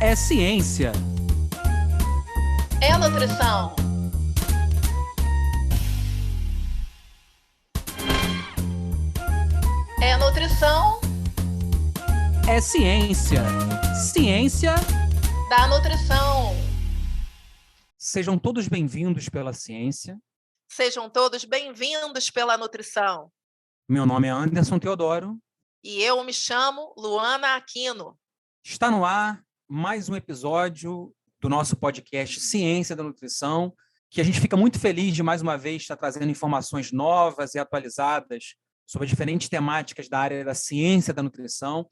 É ciência. É nutrição. É nutrição É ciência. Ciência. da nutrição. Sejam todos bem-vindos pela ciência. Sejam todos bem-vindos pela nutrição. Meu nome é Anderson Teodoro. E eu me chamo Luana Aquino. Está no ar mais um episódio do nosso podcast Ciência da Nutrição, que a gente fica muito feliz de, mais uma vez, estar trazendo informações novas e atualizadas sobre diferentes temáticas da área da ciência da nutrição.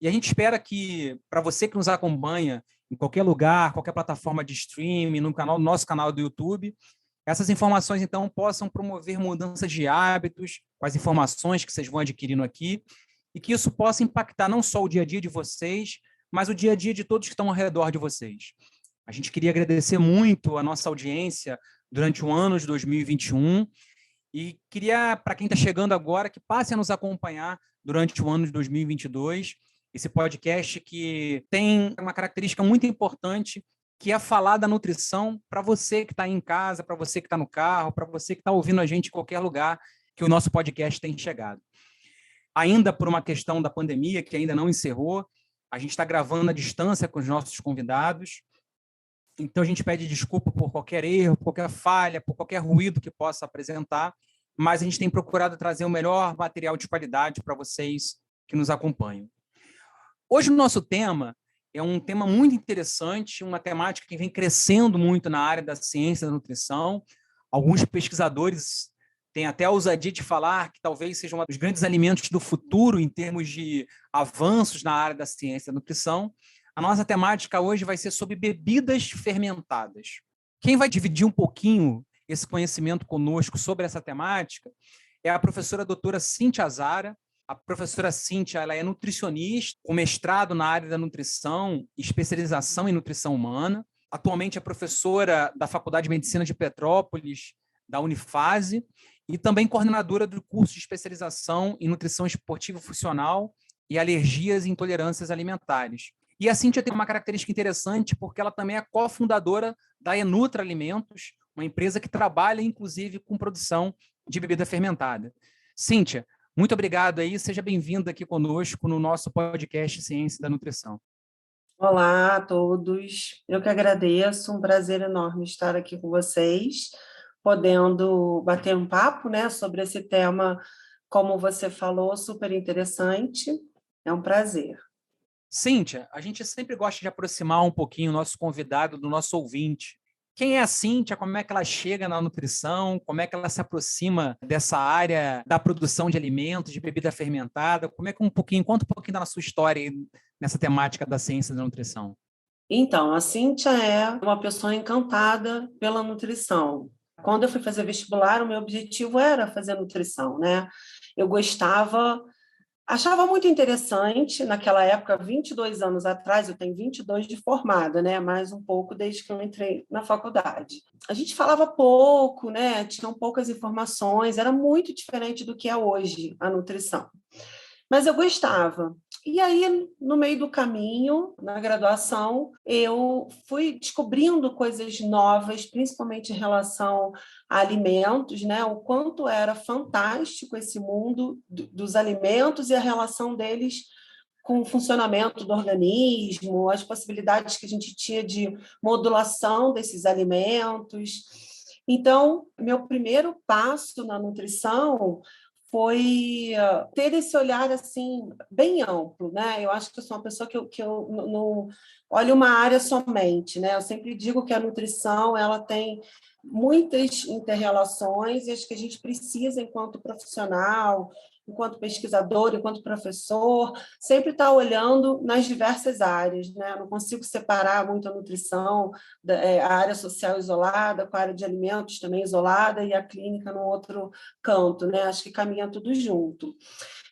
E a gente espera que, para você que nos acompanha em qualquer lugar, qualquer plataforma de streaming, no nosso canal do YouTube, essas informações, então, possam promover mudanças de hábitos com as informações que vocês vão adquirindo aqui e que isso possa impactar não só o dia a dia de vocês, mas o dia a dia de todos que estão ao redor de vocês. A gente queria agradecer muito a nossa audiência durante o ano de 2021 e queria, para quem está chegando agora, que passe a nos acompanhar durante o ano de 2022, esse podcast que tem uma característica muito importante, que é falar da nutrição para você que está em casa, para você que está no carro, para você que está ouvindo a gente em qualquer lugar que o nosso podcast tem chegado. Ainda por uma questão da pandemia, que ainda não encerrou, a gente está gravando à distância com os nossos convidados, então a gente pede desculpa por qualquer erro, por qualquer falha, por qualquer ruído que possa apresentar, mas a gente tem procurado trazer o melhor material de qualidade para vocês que nos acompanham. Hoje o nosso tema é um tema muito interessante, uma temática que vem crescendo muito na área da ciência da nutrição. Alguns pesquisadores têm até a ousadia de falar que talvez seja um dos grandes alimentos do futuro em termos de avanços na área da ciência da nutrição. A nossa temática hoje vai ser sobre bebidas fermentadas. Quem vai dividir um pouquinho esse conhecimento conosco sobre essa temática é a professora doutora Cíntia Azara. A professora Cíntia, ela é nutricionista, com mestrado na área da nutrição e especialização em nutrição humana. Atualmente é professora da Faculdade de Medicina de Petrópolis, da Unifase, e também coordenadora do curso de especialização em nutrição esportiva funcional e alergias e intolerâncias alimentares. E a Cíntia tem uma característica interessante, porque ela também é cofundadora da Enutra Alimentos, uma empresa que trabalha, inclusive, com produção de bebida fermentada. Cíntia, muito obrigado aí, seja bem-vinda aqui conosco no nosso podcast Ciência da Nutrição. Olá a todos, eu que agradeço, um prazer enorme estar aqui com vocês, podendo bater um papo, né, sobre esse tema, como você falou, super interessante, é um prazer. Cíntia, a gente sempre gosta de aproximar um pouquinho o nosso convidado do nosso ouvinte. Quem é a Cíntia? Como é que ela chega na nutrição? Como é que ela se aproxima dessa área da produção de alimentos, de bebida fermentada? Como é que conta um pouquinho da sua história aí nessa temática da ciência da nutrição. Então, a Cíntia é uma pessoa encantada pela nutrição. Quando eu fui fazer vestibular, o meu objetivo era fazer nutrição, né? Eu achava muito interessante, naquela época, 22 anos atrás, eu tenho 22 de formada, né? Mais um pouco desde que eu entrei na faculdade. A gente falava pouco, né? Tinham poucas informações, era muito diferente do que é hoje a nutrição. Mas eu gostava. E aí, no meio do caminho, na graduação, eu fui descobrindo coisas novas, principalmente em relação a alimentos, né? O quanto era fantástico esse mundo dos alimentos e a relação deles com o funcionamento do organismo, as possibilidades que a gente tinha de modulação desses alimentos. Então, meu primeiro passo na nutrição foi ter esse olhar assim bem amplo, né? Eu acho que eu sou uma pessoa que eu não olho uma área somente, né? Eu sempre digo que a nutrição ela tem muitas interrelações e acho que a gente precisa, enquanto profissional, enquanto pesquisador, enquanto professor, sempre estar olhando nas diversas áreas, né? Eu não consigo separar muito a nutrição, a área social isolada, com a área de alimentos também isolada e a clínica no outro canto, né? Acho que caminha tudo junto.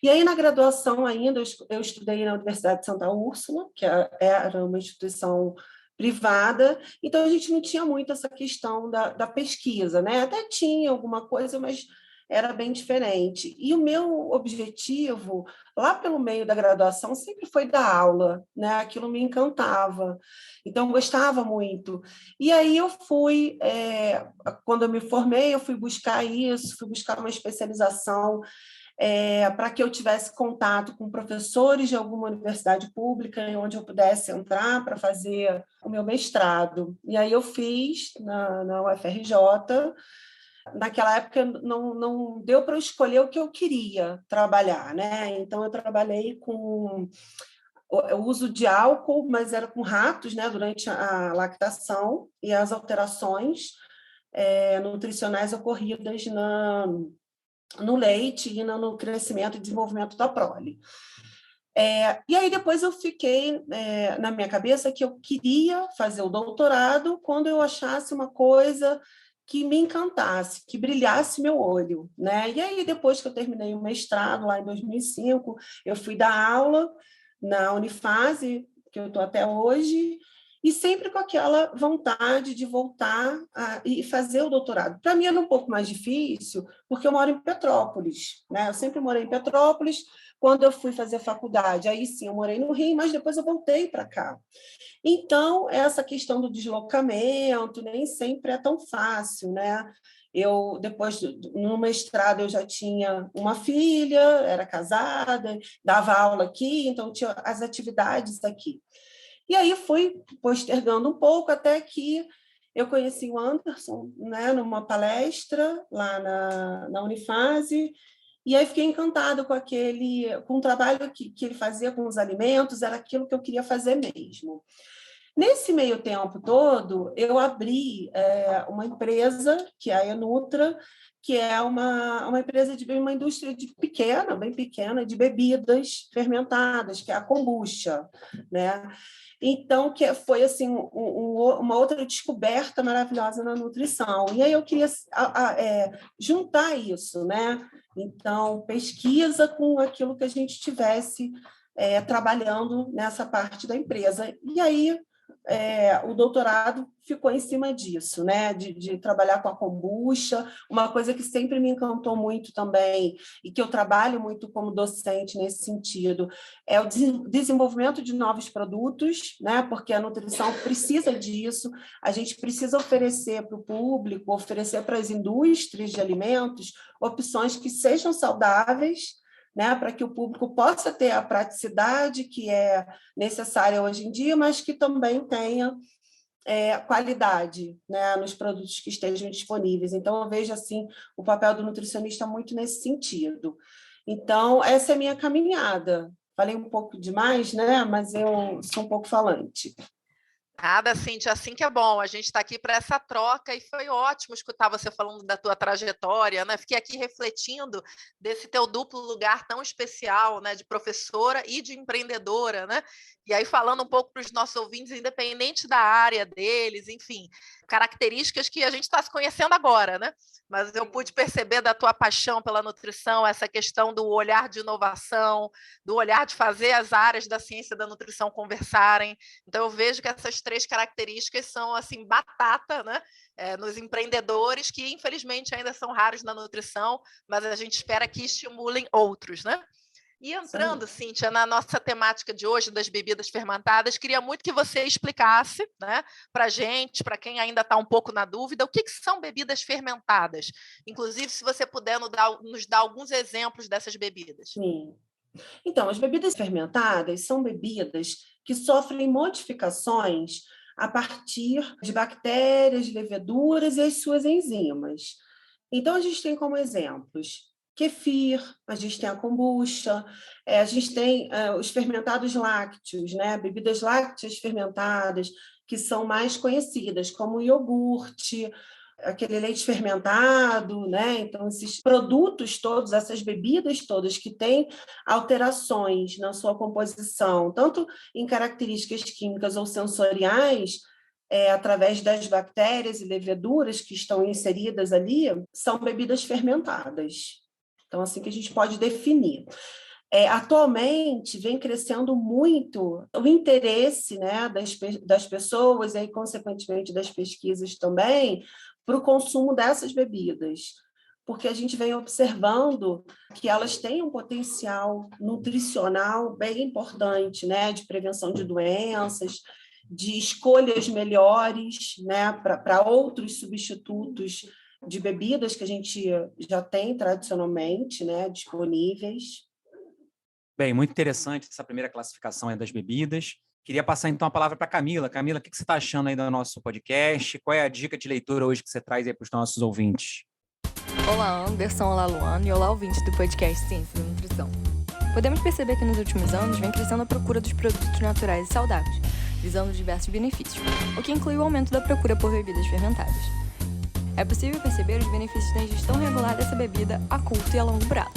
E aí, na graduação ainda, eu estudei na Universidade de Santa Úrsula, que era uma instituição privada, então a gente não tinha muito essa questão da pesquisa, né? Até tinha alguma coisa, mas era bem diferente. E o meu objetivo, lá pelo meio da graduação, sempre foi dar aula, né? Aquilo me encantava. Então, eu gostava muito. E aí eu fui, quando eu me formei, eu fui buscar isso, fui buscar uma especialização para que eu tivesse contato com professores de alguma universidade pública, onde eu pudesse entrar para fazer o meu mestrado. E aí eu fiz na UFRJ. Naquela época não deu para eu escolher o que eu queria trabalhar, né? Então eu trabalhei com o uso de álcool, mas era com ratos, né? Durante a lactação, e as alterações nutricionais ocorridas no leite e no crescimento e desenvolvimento da prole. E aí depois eu fiquei na minha cabeça que eu queria fazer o doutorado quando eu achasse uma coisa que me encantasse, que brilhasse meu olho, né? E aí depois que eu terminei o mestrado lá em 2005, eu fui dar aula na Unifase, que eu estou até hoje, e sempre com aquela vontade de voltar e fazer o doutorado. Para mim era um pouco mais difícil, porque eu moro em Petrópolis, né? Eu sempre morei em Petrópolis. Quando eu fui fazer faculdade, aí sim, eu morei no Rio, mas depois eu voltei para cá. Então, essa questão do deslocamento nem sempre é tão fácil, né? Eu, depois, no mestrado, eu já tinha uma filha, era casada, dava aula aqui, então tinha as atividades aqui. E aí fui postergando um pouco até que eu conheci o Anderson, né, numa palestra lá na Unifase, e aí fiquei encantada com o trabalho que ele fazia com os alimentos, era aquilo que eu queria fazer mesmo. Nesse meio tempo todo, eu abri uma empresa, que é a Enutra, que é uma empresa uma indústria pequena, bem pequena, de bebidas fermentadas, que é a kombucha, né? Então, foi assim uma outra descoberta maravilhosa na nutrição. E aí eu queria juntar isso, né? Então, pesquisa com aquilo que a gente tivesse trabalhando nessa parte da empresa. E aí o doutorado ficou em cima disso, né? De trabalhar com a kombucha, uma coisa que sempre me encantou muito também, e que eu trabalho muito como docente nesse sentido, é o desenvolvimento de novos produtos, né? Porque a nutrição precisa disso, a gente precisa oferecer para o público, oferecer para as indústrias de alimentos opções que sejam saudáveis, né, para que o público possa ter a praticidade que é necessária hoje em dia, mas que também tenha qualidade, né, nos produtos que estejam disponíveis. Então, eu vejo assim o papel do nutricionista muito nesse sentido. Então, essa é a minha caminhada. Falei um pouco demais, né, mas eu sou um pouco falante. Nada, Cíntia, assim que é bom. A gente está aqui para essa troca e foi ótimo escutar você falando da tua trajetória, né? Fiquei aqui refletindo desse teu duplo lugar tão especial, né? De professora e de empreendedora, né? E aí falando um pouco para os nossos ouvintes, independente da área deles, enfim, características que a gente está se conhecendo agora, né? Mas eu pude perceber da tua paixão pela nutrição, essa questão do olhar de inovação, do olhar de fazer as áreas da ciência da nutrição conversarem. Então, eu vejo que essas três características são, assim, batata, né? Nos empreendedores, que infelizmente ainda são raros na nutrição, mas a gente espera que estimulem outros, né? E entrando, Cíntia, na nossa temática de hoje das bebidas fermentadas, queria muito que você explicasse, né, para a gente, para quem ainda está um pouco na dúvida, o que são bebidas fermentadas. Inclusive, se você puder nos dar alguns exemplos dessas bebidas. Sim. Então, as bebidas fermentadas são bebidas que sofrem modificações a partir de bactérias, leveduras e as suas enzimas. Então, a gente tem como exemplos kefir, a gente tem a kombucha, a gente tem os fermentados lácteos, né? Bebidas lácteas fermentadas, que são mais conhecidas, como o iogurte, aquele leite fermentado, né? Então, esses produtos todos, essas bebidas todas que têm alterações na sua composição, tanto em características químicas ou sensoriais, através das bactérias e leveduras que estão inseridas ali, são bebidas fermentadas. Então, assim que a gente pode definir. Atualmente, vem crescendo muito o interesse, né, das pessoas, e aí, consequentemente, das pesquisas também, para o consumo dessas bebidas. porque a gente vem observando que elas têm um potencial nutricional bem importante, né, de prevenção de doenças, de escolhas melhores, né, para outros substitutos de bebidas que a gente já tem tradicionalmente, né, disponíveis. Bem, muito interessante essa primeira classificação aí das bebidas. Queria passar então a palavra para a Camila. Camila, o que você está achando aí do nosso podcast? Qual é a dica de leitura hoje que você traz aí para os nossos ouvintes? Olá, Anderson, olá, Luana, e olá, ouvintes do podcast Ciência da Nutrição. Podemos perceber que nos últimos anos vem crescendo a procura dos produtos naturais e saudáveis, visando diversos benefícios, o que inclui o aumento da procura por bebidas fermentadas. É possível perceber os benefícios da ingestão regular dessa bebida a curto e a longo prazo.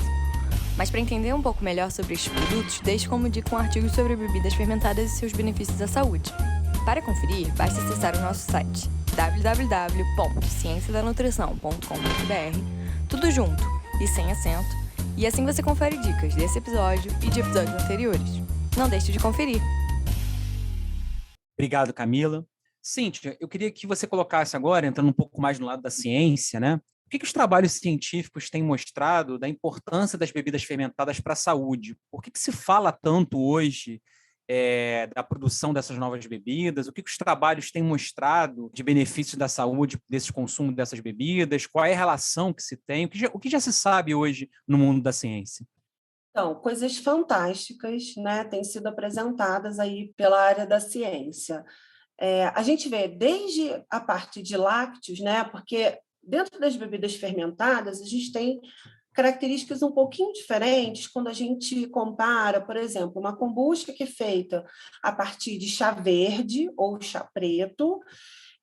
Mas para entender um pouco melhor sobre estes produtos, deixo como dica um artigo sobre bebidas fermentadas e seus benefícios à saúde. Para conferir, basta acessar o nosso site www.cienciadanutrição.com.br, tudo junto e sem acento, e assim você confere dicas desse episódio e de episódios anteriores. Não deixe de conferir! Obrigado, Camila. Cíntia, eu queria que você colocasse agora, entrando um pouco mais no lado da ciência, né? O que os trabalhos científicos têm mostrado da importância das bebidas fermentadas para a saúde? Por que se fala tanto hoje da produção dessas novas bebidas? O que os trabalhos têm mostrado de benefícios da saúde desse consumo dessas bebidas? Qual é a relação que se tem? O que já se sabe hoje no mundo da ciência? Então, coisas fantásticas, né, têm sido apresentadas aí pela área da ciência. A gente vê desde a parte de lácteos, né, porque dentro das bebidas fermentadas, a gente tem características um pouquinho diferentes quando a gente compara, por exemplo, uma kombucha que é feita a partir de chá verde ou chá preto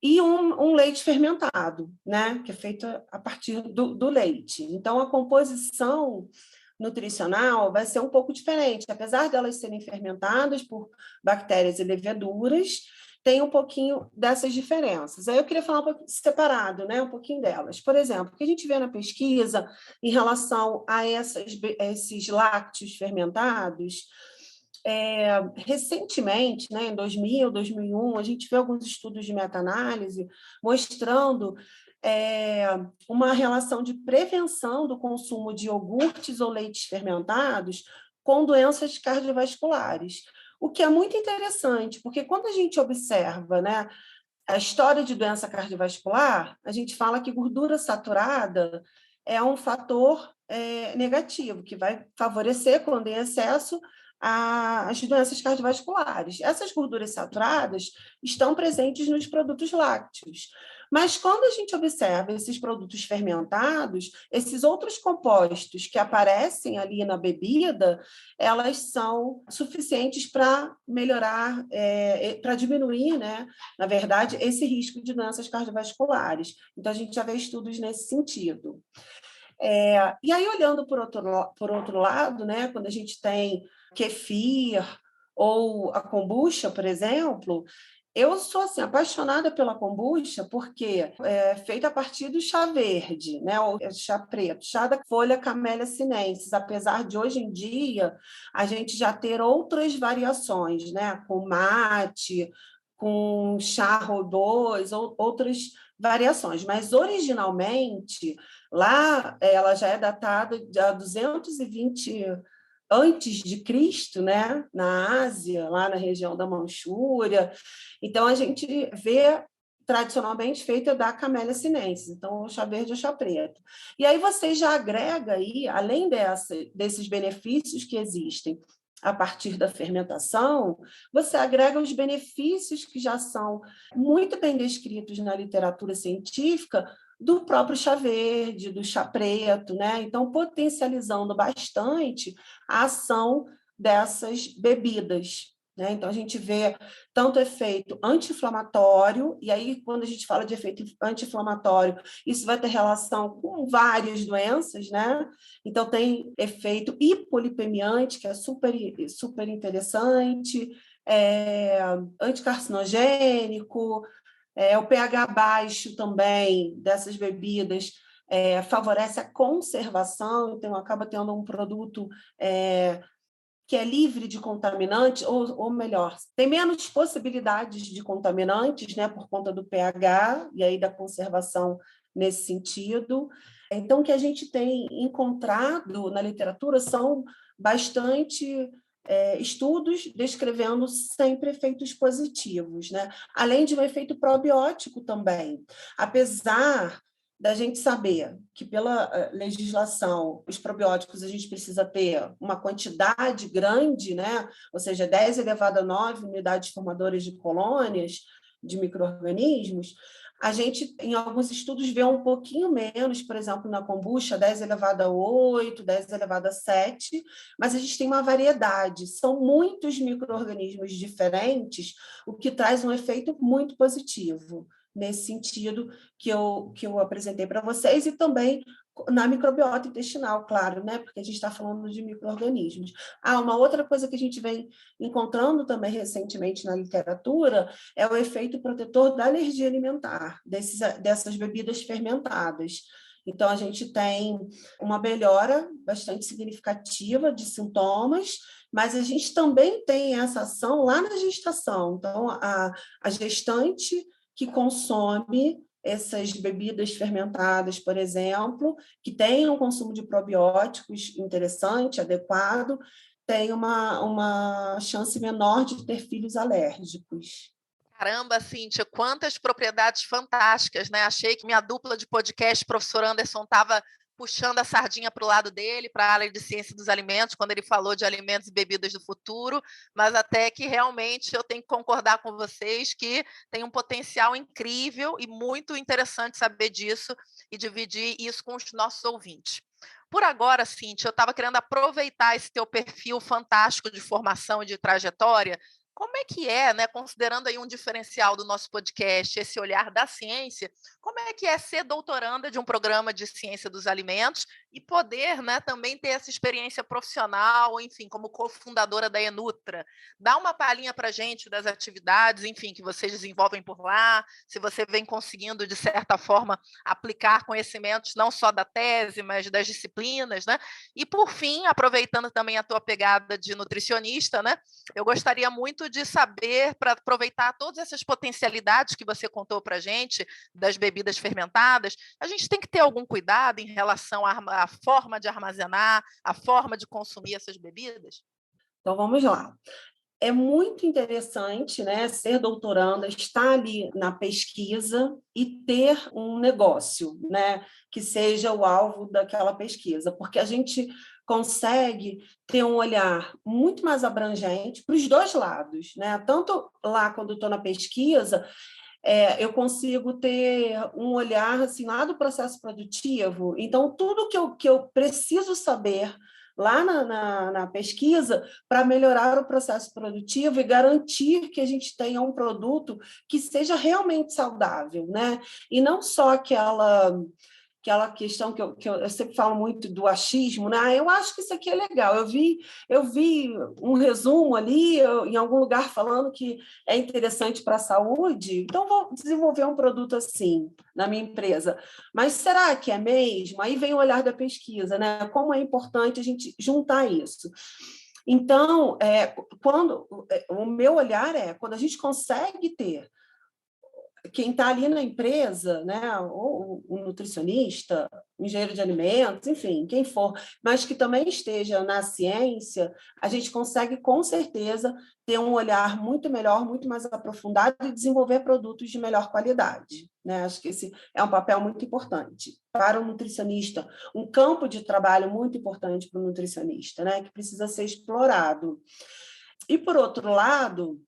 e um leite fermentado, né, que é feito a partir do leite. Então, a composição nutricional vai ser um pouco diferente, apesar de elas serem fermentadas por bactérias e leveduras, tem um pouquinho dessas diferenças. Aí eu queria falar um pouco separado, né, um pouquinho delas. Por exemplo, o que a gente vê na pesquisa em relação a esses lácteos fermentados, recentemente, né, em 2000, 2001, a gente vê alguns estudos de meta-análise mostrando uma relação de prevenção do consumo de iogurtes ou leites fermentados com doenças cardiovasculares. O que é muito interessante, porque quando a gente observa, né, a história de doença cardiovascular, a gente fala que gordura saturada é um fator negativo, que vai favorecer, quando em excesso, as doenças cardiovasculares. Essas gorduras saturadas estão presentes nos produtos lácteos. Mas quando a gente observa esses produtos fermentados, esses outros compostos que aparecem ali na bebida, elas são suficientes para melhorar, para diminuir, né, na verdade, esse risco de doenças cardiovasculares. Então, a gente já vê estudos nesse sentido. E aí, olhando por outro lado, né, quando a gente tem kefir ou a kombucha, por exemplo, eu sou assim, apaixonada pela kombucha porque é feita a partir do chá verde, né, ou chá preto, chá da folha Camellia sinensis, apesar de hoje em dia a gente já ter outras variações, né, com mate, com chá rodôs, ou outras variações, mas originalmente lá ela já é datada de 220 antes de Cristo, né, na Ásia, lá na região da Manchúria. Então, a gente vê tradicionalmente feita da Camellia sinensis, então o chá verde e o chá preto. E aí você já agrega aí, além desses benefícios que existem a partir da fermentação, você agrega os benefícios que já são muito bem descritos na literatura científica do próprio chá verde, do chá preto, né? Então, potencializando bastante a ação dessas bebidas, né? Então, a gente vê tanto efeito anti-inflamatório, e aí, quando a gente fala de efeito anti-inflamatório, isso vai ter relação com várias doenças, né? Então, tem efeito hipolipemiante, que é super, super interessante, anticarcinogênico, o pH baixo também dessas bebidas favorece a conservação, então acaba tendo um produto que é livre de contaminantes, ou melhor, tem menos possibilidades de contaminantes, né, por conta do pH e aí da conservação nesse sentido. Então, o que a gente tem encontrado na literatura são bastante estudos descrevendo sempre efeitos positivos, né? Além de um efeito probiótico também. Apesar da gente saber que, pela legislação, os probióticos a gente precisa ter uma quantidade grande, né? Ou seja, 10 elevado a 9 unidades formadoras de colônias de micro-organismos, a gente, em alguns estudos, vê um pouquinho menos, por exemplo, na kombucha, 10 elevado a 8, 10 elevado a 7, mas a gente tem uma variedade, são muitos micro-organismos diferentes, o que traz um efeito muito positivo, nesse sentido que eu apresentei para vocês, e também na microbiota intestinal, claro, né? Porque a gente está falando de micro-organismos. Uma outra coisa que a gente vem encontrando também recentemente na literatura é o efeito protetor da alergia alimentar, dessas bebidas fermentadas. Então, a gente tem uma melhora bastante significativa de sintomas, mas a gente também tem essa ação lá na gestação. Então, a gestante que consome essas bebidas fermentadas, por exemplo, que têm um consumo de probióticos interessante, adequado, tem uma chance menor de ter filhos alérgicos. Caramba, Cíntia, quantas propriedades fantásticas, né? Achei que minha dupla de podcast, professor Anderson, estava puxando a sardinha para o lado dele, para a área de ciência dos alimentos, quando ele falou de alimentos e bebidas do futuro, mas até que realmente eu tenho que concordar com vocês que tem um potencial incrível e muito interessante saber disso e dividir isso com os nossos ouvintes. Por agora, Cíntia, eu estava querendo aproveitar esse teu perfil fantástico de formação e de trajetória. Como é que é, né, considerando aí um diferencial do nosso podcast, esse olhar da ciência, como é que é ser doutoranda de um programa de ciência dos alimentos e poder, né, também ter essa experiência profissional, enfim, como cofundadora da Enutra? Dá uma palhinha para a gente das atividades, enfim, que vocês desenvolvem por lá, se você vem conseguindo, de certa forma, aplicar conhecimentos não só da tese, mas das disciplinas, né? E, por fim, aproveitando também a tua pegada de nutricionista, né, eu gostaria muito de saber, para aproveitar todas essas potencialidades que você contou para a gente, das bebidas fermentadas, a gente tem que ter algum cuidado em relação à forma de armazenar, à forma de consumir essas bebidas? Então, vamos lá. É muito interessante, né, ser doutoranda, estar ali na pesquisa e ter um negócio, né, que seja o alvo daquela pesquisa, porque a gente consegue ter um olhar muito mais abrangente para os dois lados, né? Tanto lá, quando estou na pesquisa, eu consigo ter um olhar assim, lá do processo produtivo. Então, tudo que eu preciso saber lá na pesquisa para melhorar o processo produtivo e garantir que a gente tenha um produto que seja realmente saudável, né? E não só aquela questão que eu sempre falo muito do achismo, né? Eu acho que isso aqui é legal. Eu vi um resumo ali, em algum lugar, falando que é interessante para a saúde, então vou desenvolver um produto assim na minha empresa. Mas será que é mesmo? Aí vem o olhar da pesquisa, né? Como é importante a gente juntar isso. Então, o meu olhar quando a gente consegue ter quem está ali na empresa, né, ou o nutricionista, engenheiro de alimentos, enfim, quem for, mas que também esteja na ciência, a gente consegue, com certeza, ter um olhar muito melhor, muito mais aprofundado e desenvolver produtos de melhor qualidade, né? Acho que esse é um papel muito importante para o nutricionista, um campo de trabalho muito importante para o nutricionista, né, que precisa ser explorado. E, por outro lado,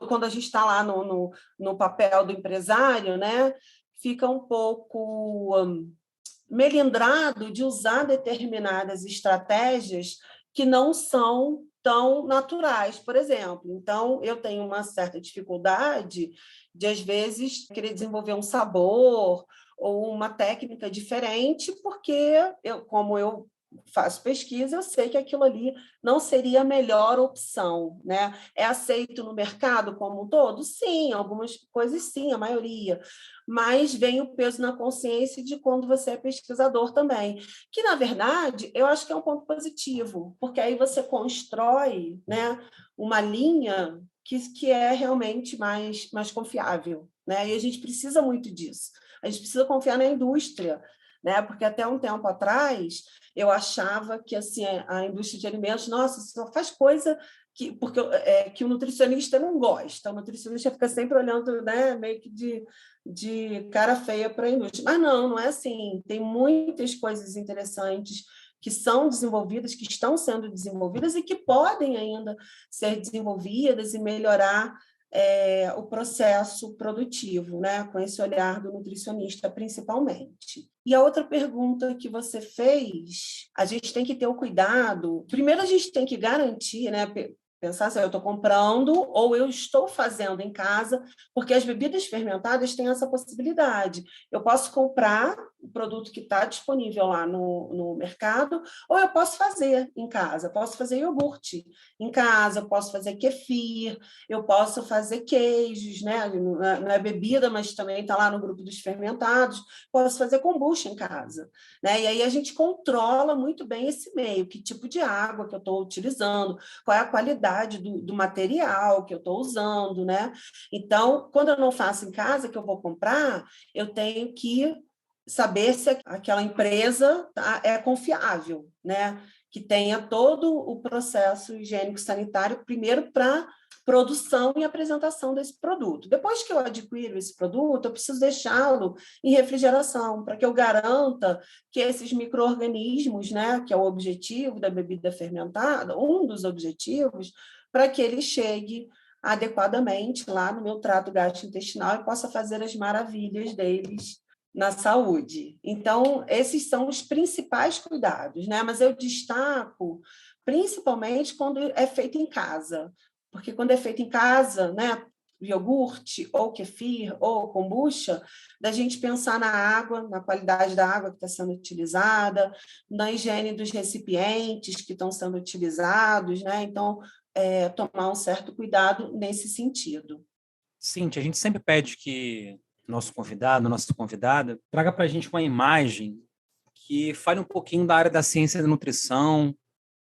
quando a gente está lá no papel do empresário, né, fica um pouco melindrado de usar determinadas estratégias que não são tão naturais, por exemplo. Então, eu tenho uma certa dificuldade de, às vezes, querer desenvolver um sabor ou uma técnica diferente, porque como eu faço pesquisa, eu sei que aquilo ali não seria a melhor opção, né? É aceito no mercado como um todo? Sim, algumas coisas sim, a maioria. Mas vem o peso na consciência de quando você é pesquisador também, que, na verdade, eu acho que é um ponto positivo, porque aí você constrói, né, uma linha que é realmente mais confiável, né? E a gente precisa muito disso. A gente precisa confiar na indústria, né? Porque até um tempo atrás eu achava que assim, a indústria de alimentos, nossa, só faz coisa que o nutricionista não gosta. O nutricionista fica sempre olhando, né, meio que de cara feia para a indústria. Mas não é assim. Tem muitas coisas interessantes que são desenvolvidas, que estão sendo desenvolvidas e que podem ainda ser desenvolvidas e melhorar o processo produtivo, né? Com esse olhar do nutricionista, principalmente. E a outra pergunta que você fez, a gente tem que ter o cuidado. Primeiro, a gente tem que garantir, né? Pensar se eu estou comprando ou eu estou fazendo em casa, porque as bebidas fermentadas têm essa possibilidade. Eu posso comprar o produto que está disponível lá no mercado, ou eu posso fazer em casa. Eu posso fazer iogurte em casa, eu posso fazer kefir, eu posso fazer queijos, né? Não é bebida, mas também está lá no grupo dos fermentados. Posso fazer kombucha em casa, né? E aí a gente controla muito bem esse meio, que tipo de água que eu estou utilizando, qual é a qualidade do material que eu estou usando, né? Então, quando eu não faço em casa, que eu vou comprar, eu tenho que saber se aquela empresa é confiável, né? Que tenha todo o processo higiênico-sanitário, primeiro para produção e apresentação desse produto. Depois que eu adquiro esse produto, eu preciso deixá-lo em refrigeração, para que eu garanta que esses micro-organismos, né, que é o objetivo da bebida fermentada, um dos objetivos, para que ele chegue adequadamente lá no meu trato gastrointestinal e possa fazer as maravilhas deles na saúde. Então, esses são os principais cuidados, né? Mas eu destaco principalmente quando é feito em casa, porque quando é feito em casa, né, iogurte ou kefir ou kombucha, da gente pensar na água, na qualidade da água que está sendo utilizada, na higiene dos recipientes que estão sendo utilizados, né? Então, tomar um certo cuidado nesse sentido. Cíntia, a gente sempre pede que nossa convidada, traga para a gente uma imagem que fale um pouquinho da área da ciência da nutrição,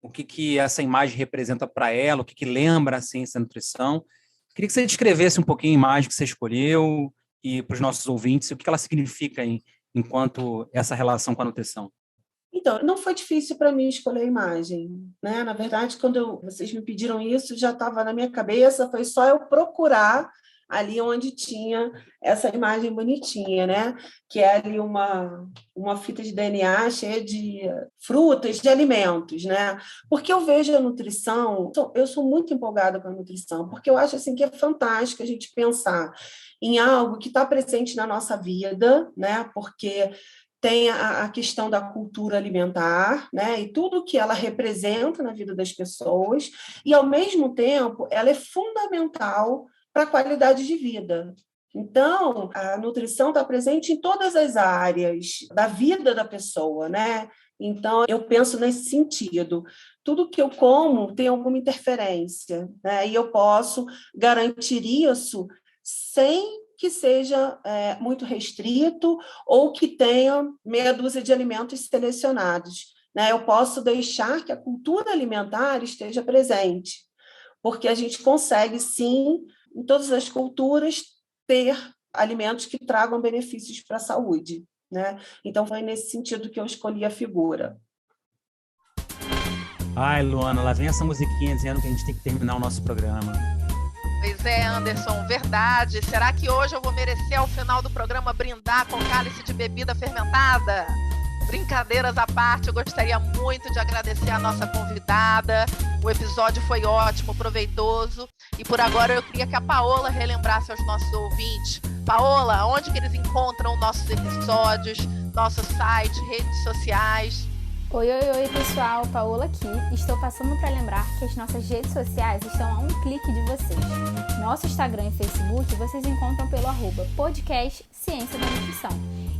o que essa imagem representa para ela, o que lembra a ciência da nutrição. Queria que você descrevesse um pouquinho a imagem que você escolheu e para os nossos ouvintes, o que ela significa enquanto essa relação com a nutrição. Então, não foi difícil para mim escolher a imagem, né? Na verdade, quando vocês me pediram isso, já estava na minha cabeça, foi só eu procurar ali onde tinha essa imagem bonitinha, né? Que é ali uma fita de DNA cheia de frutas, de alimentos, né? Porque eu vejo a nutrição, eu sou muito empolgada com a nutrição, porque eu acho assim que é fantástico a gente pensar em algo que está presente na nossa vida, né? Porque tem a questão da cultura alimentar, né? E tudo que ela representa na vida das pessoas, e, ao mesmo tempo, ela é fundamental para a qualidade de vida. Então, a nutrição está presente em todas as áreas da vida da pessoa, né? Então, eu penso nesse sentido. Tudo que eu como tem alguma interferência, né? E eu posso garantir isso sem que seja muito restrito ou que tenha meia dúzia de alimentos selecionados, né? Eu posso deixar que a cultura alimentar esteja presente, porque a gente consegue, sim, em todas as culturas, ter alimentos que tragam benefícios para a saúde, né? Então, foi nesse sentido que eu escolhi a figura. Ai, Luana, lá vem essa musiquinha dizendo que a gente tem que terminar o nosso programa. Pois é, Anderson, verdade. Será que hoje eu vou merecer, ao final do programa, brindar com cálice de bebida fermentada? Brincadeiras à parte, eu gostaria muito de agradecer a nossa convidada. O episódio foi ótimo, proveitoso. E por agora eu queria que a Paola relembrasse aos nossos ouvintes. Paola, onde que eles encontram nossos episódios, nosso site, redes sociais? Oi, pessoal, Paola aqui. Estou passando para lembrar que as nossas redes sociais estão a um clique de vocês. Nosso Instagram e Facebook vocês encontram pelo @podcast Ciência da Nutrição.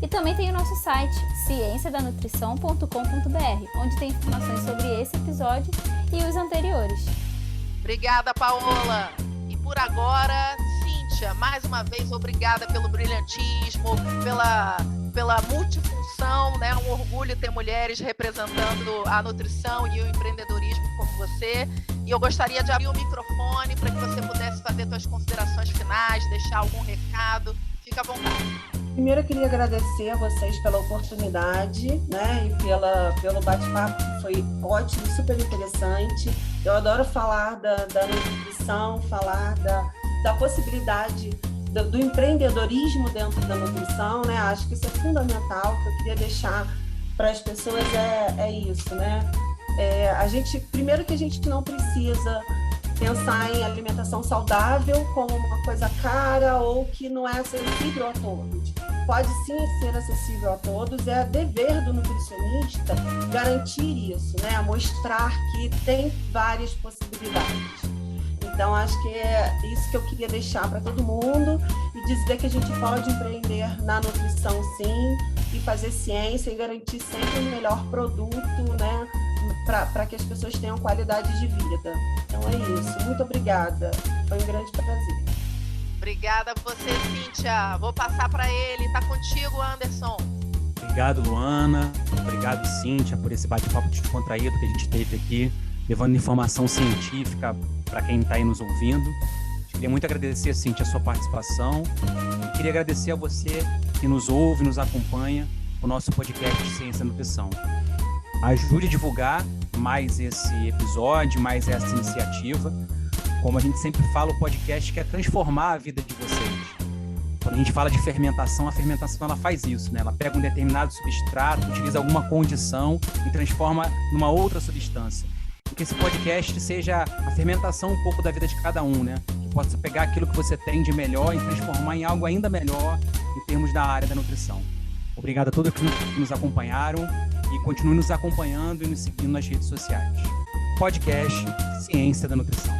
E também tem o nosso site, cienciadanutrição.com.br, onde tem informações sobre esse episódio e os anteriores. Obrigada, Paola. E por agora, Cíntia, mais uma vez, obrigada pelo brilhantismo, pela multifunção, né? Um orgulho ter mulheres representando a nutrição e o empreendedorismo como você. E eu gostaria de abrir o microfone para que você pudesse fazer suas considerações finais, deixar algum recado. Fica à vontade. Primeiro, eu queria agradecer a vocês pela oportunidade, né, e pelo bate-papo, que foi ótimo, super interessante. Eu adoro falar da nutrição, falar da possibilidade do empreendedorismo dentro da nutrição, né? Acho que isso é fundamental. O que eu queria deixar para as pessoas é isso, né? Primeiro que a gente não precisa pensar em alimentação saudável como uma coisa cara ou que não é acessível a todos. Pode sim ser acessível a todos, é dever do nutricionista garantir isso, né? Mostrar que tem várias possibilidades. Então, acho que é isso que eu queria deixar para todo mundo e dizer que a gente pode empreender na nutrição, sim, e fazer ciência e garantir sempre o melhor produto, né, para que as pessoas tenham qualidade de vida. Então, é isso. Muito obrigada. Foi um grande prazer. Obrigada a você, Cíntia. Vou passar para ele. Tá contigo, Anderson. Obrigado, Luana. Obrigado, Cíntia, por esse bate-papo descontraído que a gente teve aqui, levando informação científica para quem está aí nos ouvindo. Queria muito agradecer, Cíntia, a sua participação. E queria agradecer a você que nos ouve, nos acompanha, o nosso podcast de Ciência e Nutrição. Ajude a divulgar mais esse episódio, mais essa iniciativa. Como a gente sempre fala, o podcast quer transformar a vida de vocês. Quando a gente fala de fermentação, a fermentação ela faz isso, né? Ela pega um determinado substrato, utiliza alguma condição e transforma numa outra substância. E que esse podcast seja a fermentação um pouco da vida de cada um, né? Que possa pegar aquilo que você tem de melhor e transformar em algo ainda melhor em termos da área da nutrição. Obrigado a todos que nos acompanharam e continuem nos acompanhando e nos seguindo nas redes sociais. Podcast Ciência da Nutrição.